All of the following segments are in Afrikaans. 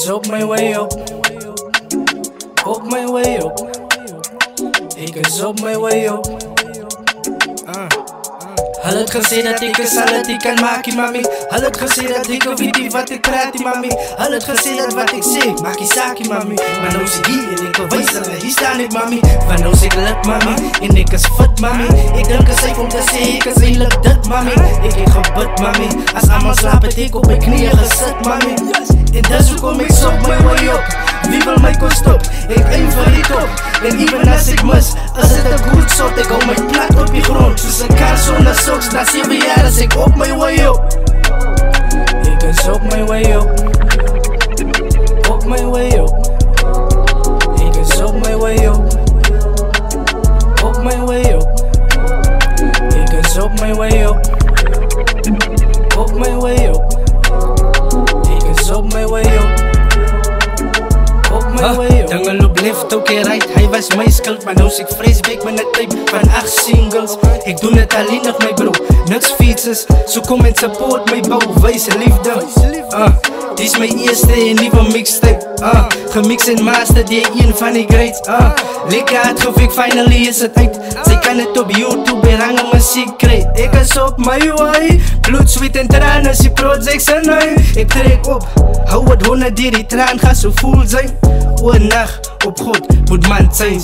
is op mijn way op. Op mijn way op. Ik is op mijn way op. Hulle het gesê dat ek is al het ek kan maakie mami. Hulle het gesê dat ek weet nie wat ek praat mami. Hulle het gesê dat wat ek sê maak nie saakie mami. Maar nou is ek hier en ek wys hulle hier staan ek mami. Want nou is ek luk mami en ek is fit mami. Ek dink is syf om te sê ek is eindelijk dit mami. Ek het gebid mami. As almal slaap het ek op my knieë gesit mami. En dis hoekom ek op my way op. Wie wil my kon stop? Ek aim vir die top. En even as ek mis, is dit een goed shot. Ek hou my plat op die grond soos een kar sonder soks. Na 7 jaar is ek op my way op. Ek is op my way op. Op my way op. Ek is op my way op. Op my way op. Ek is op my way op. Op my way op. Ek is op my way op. Dinge loop left, okay right. Hy was my skuld, maar nou is ek vreesbeek met 'n type van 8 singles. Ek doen het alleen op my bro, niks features. So kom en support my bou, wys liefde. Dis my eerste en nieuwe mixtape. Gemix en master, die een van die greats. Lekker hard gefik, finally is het uit. Sy kan het op YouTube en hange muziek kry. Ek is op my way, bloed, sweet en traan is die projects en hy. Ek trek op, hou het honderd die traan gaan so voel zijn. Oornacht op God moet man zijn.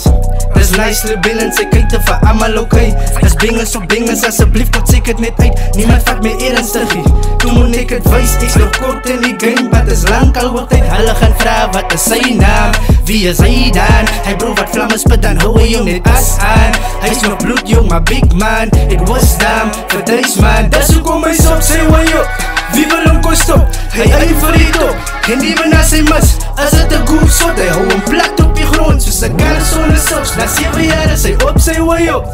Dis nice rebellen, sy kyk vir allemaal okay. Dis binges op binges, asseblief tot sê ek het net uit. Niemand vat my ernstig nie. Toe moet ek het wys, ek's nog kort in die game. Wat is lang al oor tyd, hulle gaan vraag wat is sy naam. Wie is hy dan? Hy bro wat vlam is, dan hou hy jong net as aan. Hy is nog bloedjong, maar big man. Ek was dam, vir duis man. Dis hoekom hy op sy way op. Wie wil hom kon stop? Hy eien vir die top. En even as hy mis, is dit een goed shot. Hy hou hom plat op die grond, soos een kar sonder soks. Na 7 jaar is hy op sy way op.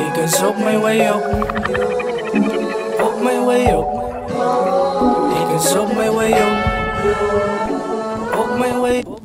Ek is op my way op. Op my way op. Ek is op my way op. Op my way op.